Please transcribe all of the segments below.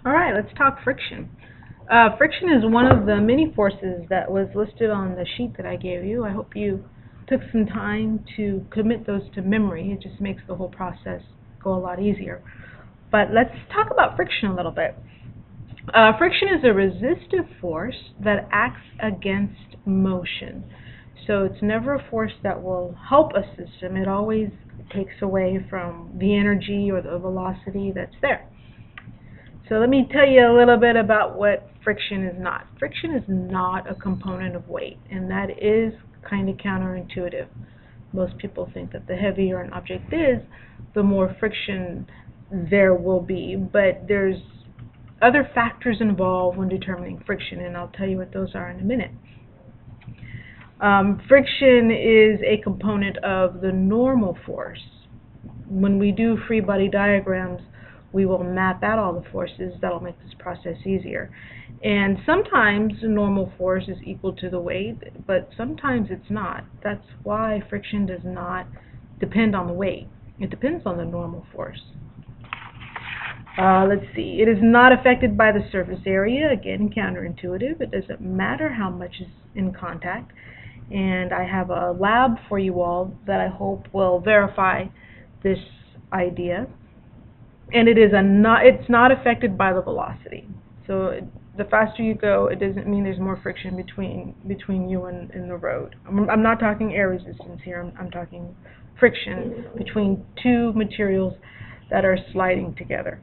All right, let's talk friction. Friction is one of the many forces that was listed on the sheet that I gave you. I hope you took some time to commit those to memory. It just makes the whole process go a lot easier. But let's talk about friction a little bit. Friction is a resistive force that acts against motion. So it's never a force that will help a system. It always takes away from the energy or the velocity that's there. So let me tell you a little bit about what friction is not. Friction is not a component of weight, and that is kind of counterintuitive. Most people think that the heavier an object is, the more friction there will be, but there's other factors involved when determining friction, and I'll tell you what those are in a minute. Friction is a component of the normal force. When we do free body diagrams, we will map out all the forces. That'll make this process easier. And sometimes normal force is equal to the weight, but sometimes it's not. That's why friction does not depend on the weight. It depends on the normal force. Let's see. It is not affected by the surface area. Again, counterintuitive. It doesn't matter how much is in contact. And I have a lab for you all that I hope will verify this idea. And it's not affected by the velocity. So the faster you go, it doesn't mean there's more friction between you and the road. I'm not talking air resistance here. I'm talking friction between two materials that are sliding together.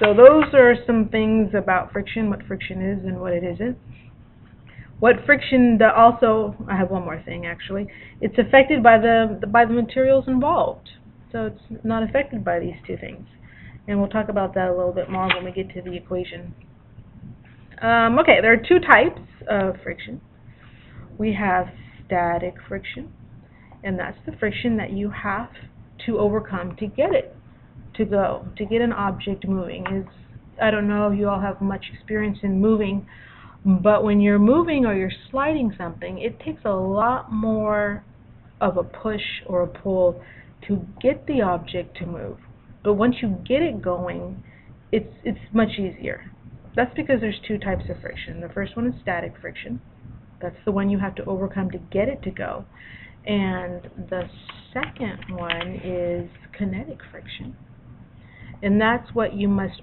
So those are some things about friction, what friction is and what it isn't. What friction also, I have one more thing actually. It's affected by the materials involved. So it's not affected by these two things. And we'll talk about that a little bit more when we get to the equation. Okay, there are two types of friction. We have static friction, and that's the friction that you have to overcome to get it to go, to get an object moving. I don't know if you all have much experience in moving, but when you're moving or you're sliding something, it takes a lot more of a push or a pull to get the object to move. But once you get it going, it's much easier. That's because there's two types of friction. The first one is static friction. That's the one you have to overcome to get it to go. And the second one is kinetic friction. And that's what you must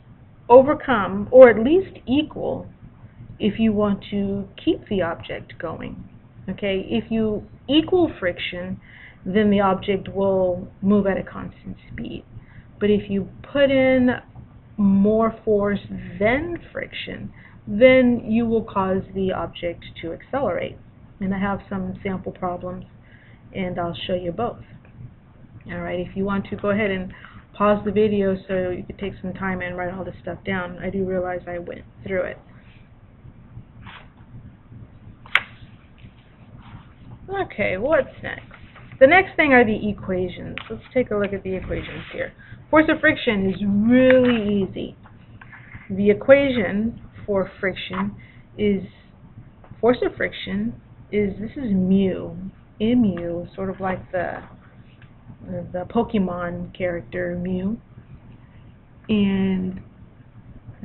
overcome, or at least equal, if you want to keep the object going. Okay, if you equal friction, then the object will move at a constant speed. But if you put in more force than friction, then you will cause the object to accelerate. And I have some sample problems, and I'll show you both. Alright, if you want to go ahead and pause the video so you could take some time and write all this stuff down. I do realize I went through it. Okay, what's next? The next thing are the equations. Let's take a look at the equations here. Force of friction is really easy. The equation for friction is, force of friction is, this is mu, mu, sort of like the Pokemon character mu. And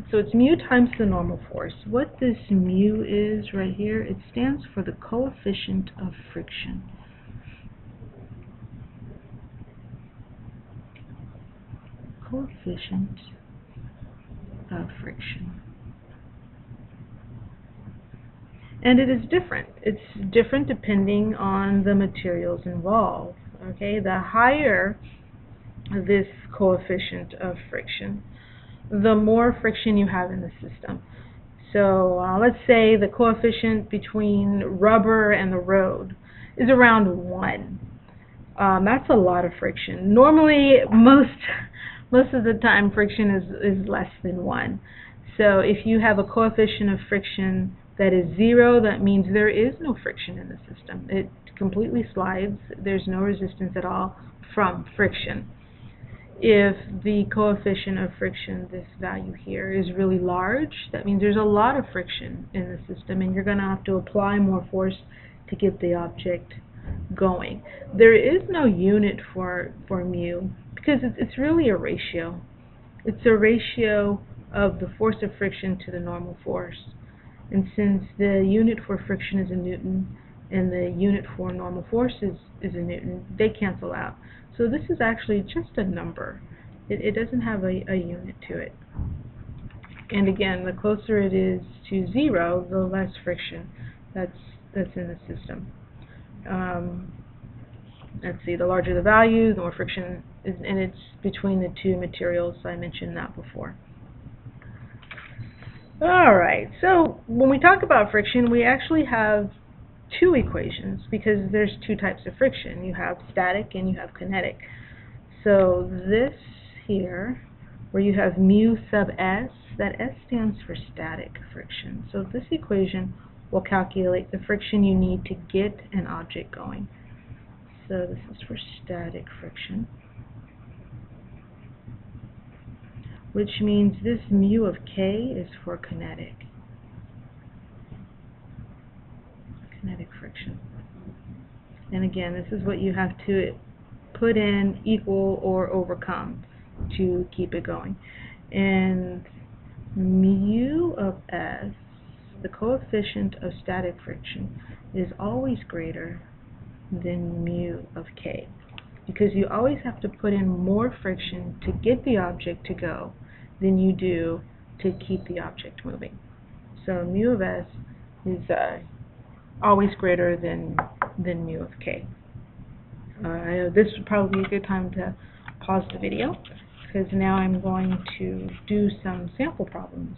so it's mu times the normal force. What this mu is right here, it stands for the coefficient of friction. Coefficient of friction. And it is different. It's different depending on the materials involved. Okay, the higher this coefficient of friction, the more friction you have in the system. So let's say the coefficient between rubber and the road is around 1. That's a lot of friction. Normally, most of the time, friction is less than 1. So if you have a coefficient of friction that is 0, that means there is no friction in the system. It completely slides. There's no resistance at all from friction. If the coefficient of friction, this value here, is really large, that means there's a lot of friction in the system, and you're going to have to apply more force to get the object going. There is no unit for mu because it's really a ratio. It's a ratio of the force of friction to the normal force. And since the unit for friction is a Newton and the unit for normal force is a Newton, they cancel out. So this is actually just a number. It doesn't have a unit to it. And again, the closer it is to 0, the less friction that's in the system. Let's see, the larger the value, the more friction is, and it's between the two materials. I mentioned that before. Alright, so when we talk about friction, we actually have two equations because there's two types of friction. You have static and you have kinetic. So this here, where you have mu sub s, that s stands for static friction. So this equation will calculate the friction you need to get an object going. So this is for static friction, which means this mu of k is for kinetic friction. And again, this is what you have to put in, equal, or overcome to keep it going. And mu of s, the coefficient of static friction, is always greater than mu of k, because you always have to put in more friction to get the object to go than you do to keep the object moving. So mu of s is always greater than mu of k. I know this would probably be a good time to pause the video, because now I'm going to do some sample problems.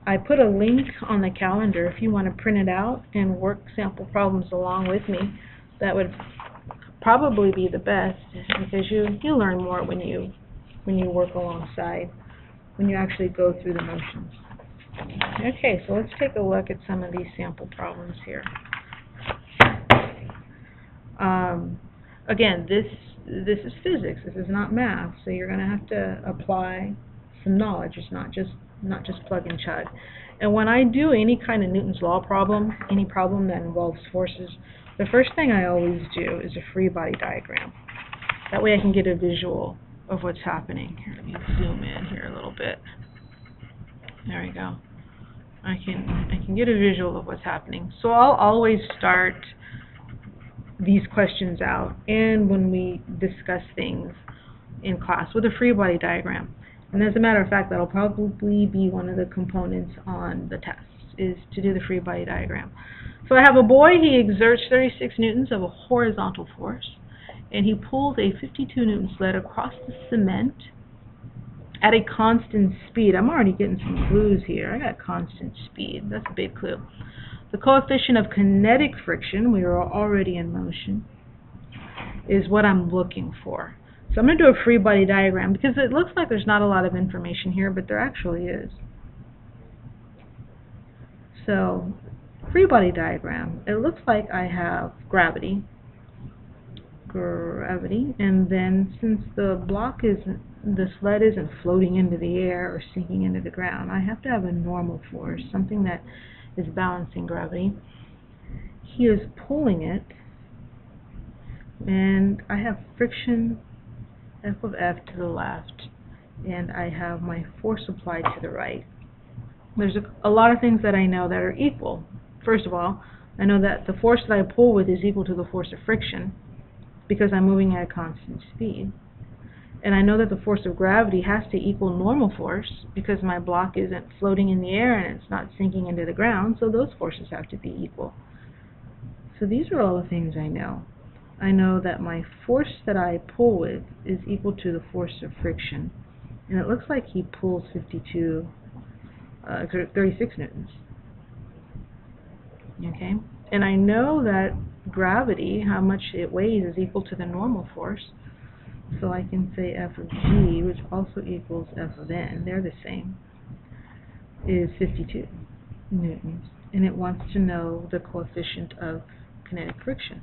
I put a link on the calendar if you want to print it out and work sample problems along with me. That would probably be the best, because you learn more when you work alongside, when you actually go through the motions. Okay, so let's take a look at some of these sample problems here. Again, this is physics. This is not math, so you're going to have to apply some knowledge. It's not just plug and chug. And when I do any kind of Newton's law problem, any problem that involves forces, the first thing I always do is a free body diagram. That way I can get a visual of what's happening. Here, let me zoom in here a little bit. There we go. I can get a visual of what's happening. So I'll always start these questions out, and when we discuss things in class, with a free body diagram. And as a matter of fact, that'll probably be one of the components on the test, is to do the free body diagram. So I have a boy, he exerts 36 newtons of a horizontal force, and he pulls a 52 newton sled across the cement at a constant speed. I'm already getting some clues here. I got constant speed. That's a big clue. The coefficient of kinetic friction, we are already in motion, is what I'm looking for. So I'm going to do a free body diagram, because it looks like there's not a lot of information here, but there actually is. So, free body diagram. It looks like I have gravity, and then since the sled isn't floating into the air or sinking into the ground, I have to have a normal force, something that is balancing gravity. He is pulling it, and I have friction, F of F, to the left, and I have my force applied to the right. There's a lot of things that I know that are equal. First of all, I know that the force that I pull with is equal to the force of friction, because I'm moving at a constant speed. And I know that the force of gravity has to equal normal force, because my block isn't floating in the air and it's not sinking into the ground, so those forces have to be equal. So these are all the things I know. I know that my force that I pull with is equal to the force of friction, and it looks like he pulls 36 newtons. Okay, and I know that gravity, how much it weighs, is equal to the normal force, so I can say F of G, which also equals F of N, they're the same, is 52 newtons, and it wants to know the coefficient of kinetic friction.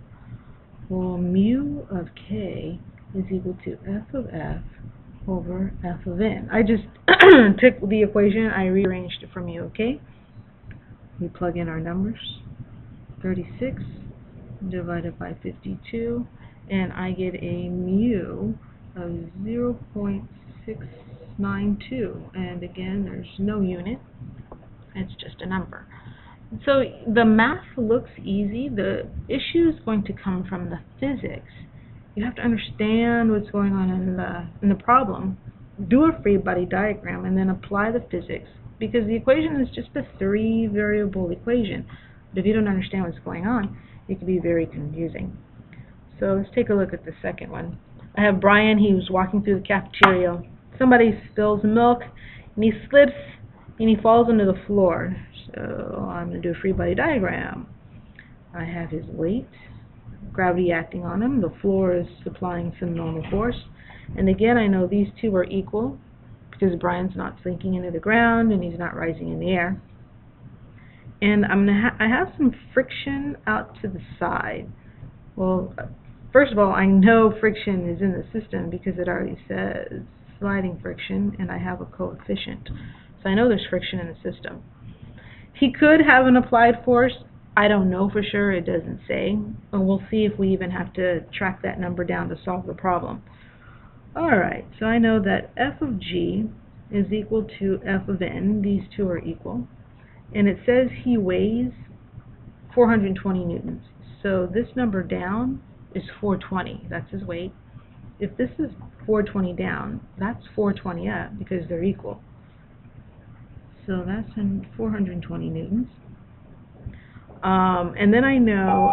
Well, mu of K is equal to F of F over F of N. I just took the equation, I rearranged it for mu of K. We plug in our numbers, 36 divided by 52, and I get a mu of 0.6 692. And again, there's no unit. It's just a number. So the math looks easy. The issue is going to come from the physics. You have to understand what's going on in the problem, do a free body diagram, and then apply the physics, because the equation is just a 3-variable equation. But if you don't understand what's going on, it can be very confusing. So let's take a look at the second one. I have Brian. He was walking through the cafeteria. Somebody spills milk, and he slips, and he falls onto the floor. So I'm going to do a free body diagram. I have his weight, gravity acting on him. The floor is supplying some normal force. And again, I know these two are equal because Brian's not sinking into the ground and he's not rising in the air. And I have some friction out to the side. Well, first of all, I know friction is in the system because it already says sliding friction, and I have a coefficient. So I know there's friction in the system. He could have an applied force. I don't know for sure. It doesn't say. And we'll see if we even have to track that number down to solve the problem. Alright, so I know that f of g is equal to f of n. These two are equal. And it says he weighs 420 newtons. So this number down is 420. That's his weight. If this is 420 down, that's 420 up because they're equal. So that's 420 newtons. And then I know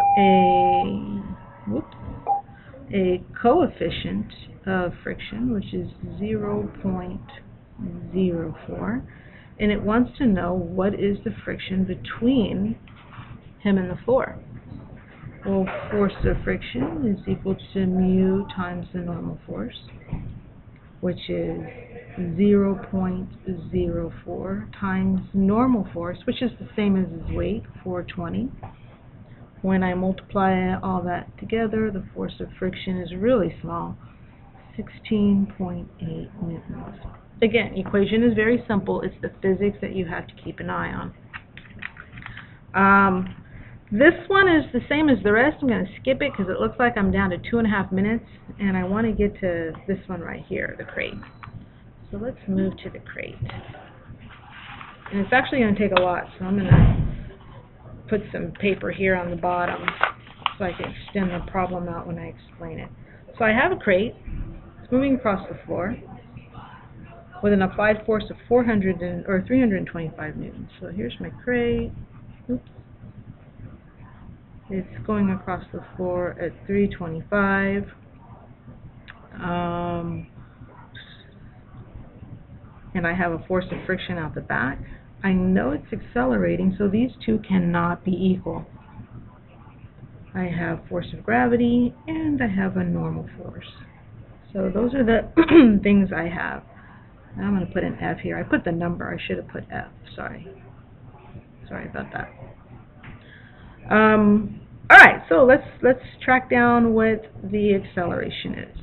a coefficient of friction, which is 0.04, and it wants to know what is the friction between him and the floor. Well, force of friction is equal to mu times the normal force, which is 0.04 times normal force, which is the same as his weight, 420. When I multiply all that together, the force of friction is really small, 16.8 newtons. Again, equation is very simple. It's the physics that you have to keep an eye on. This one is the same as the rest. I'm going to skip it because it looks like I'm down to 2.5 minutes, and I want to get to this one right here, the crate. So let's move to the crate. And it's actually going to take a lot, so I'm going to put some paper here on the bottom so I can extend the problem out when I explain it. So I have a crate. It's moving across the floor with an applied force of 325 newtons. So here's my crate. Oops. It's going across the floor at 325. And I have a force of friction out the back. I know it's accelerating, so these two cannot be equal. I have force of gravity, and I have a normal force. So those are the things I have. Now I'm going to put an F here. I put the number. I should have put F. Sorry about that. Alright, so let's track down what the acceleration is.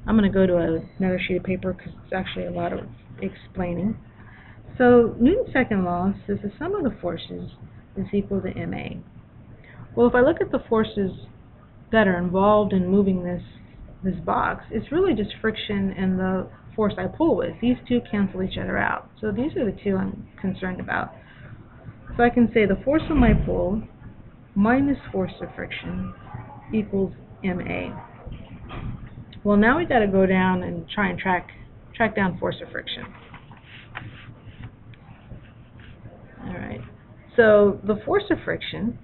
I'm going to go to another sheet of paper because it's actually a lot of explaining. So Newton's second law says the sum of the forces is equal to ma. Well, if I look at the forces that are involved in moving this box, it's really just friction and the force I pull with. These two cancel each other out. So these are the two I'm concerned about. So I can say the force of my pull minus force of friction equals ma. Well, now we got to go down and try and track down force of friction. Alright, so the force of friction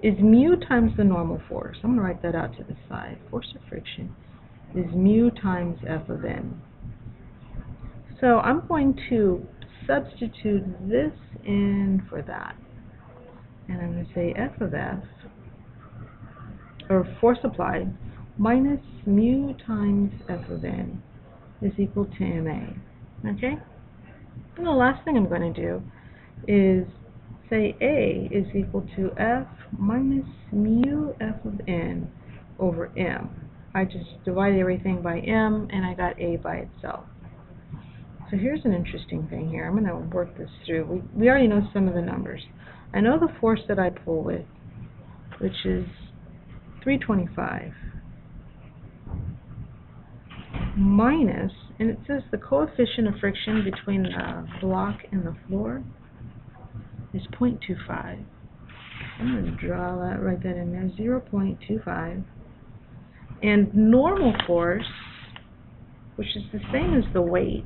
is mu times the normal force. I'm going to write that out to the side. Force of friction is mu times F of n. So I'm going to substitute this in for that. And I'm going to say F of F, or force applied, minus mu times F of n is equal to ma. Okay? And the last thing I'm going to do is say A is equal to F minus mu F of n over m. I just divided everything by m, and I got A by itself. So here's an interesting thing here. I'm going to work this through. We already know some of the numbers. I know the force that I pull with, which is 325, minus And it says the coefficient of friction between the block and the floor is 0.25. I'm going to draw that, write that in there, 0.25. And normal force, which is the same as the weight,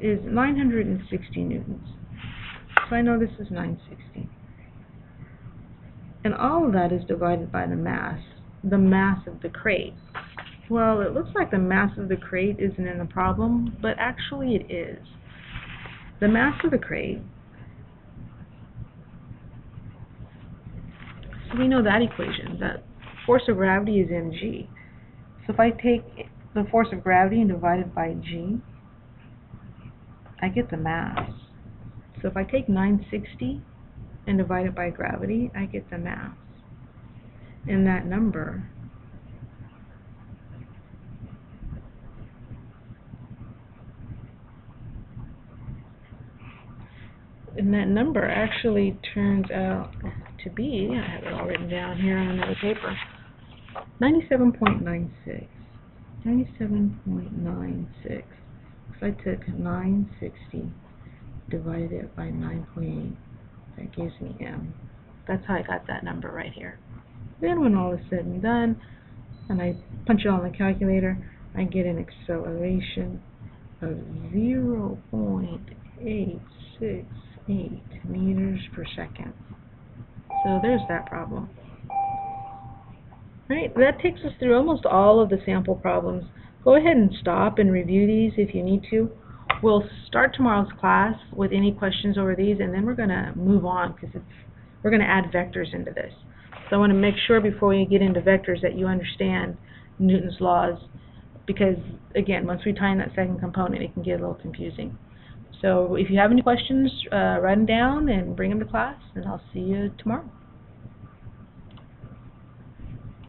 is 960 newtons. So I know this is 960. And all of that is divided by the mass of the crate. Well, it looks like the mass of the crate isn't in the problem, but actually it is. The mass of the crate, so we know that equation, that force of gravity is mg. So if I take the force of gravity and divide it by g, I get the mass. So if I take 960 and divide it by gravity, I get the mass. And that number actually turns out to be, I have it all written down here on another paper, 97.96. 97.96. So I took 960, divided it by 9.8. That gives me m. That's how I got that number right here. Then when all is said and done, and I punch it on the calculator, I get an acceleration of 0.868 meters per second. So there's that problem. Right, that takes us through almost all of the sample problems. Go ahead and stop and review these if you need to. We'll start tomorrow's class with any questions over these, and then we're going to move on because we're going to add vectors into this. So I want to make sure before we get into vectors that you understand Newton's laws, because again, once we tie in that second component, it can get a little confusing. So if you have any questions, write them down and bring them to class, and I'll see you tomorrow.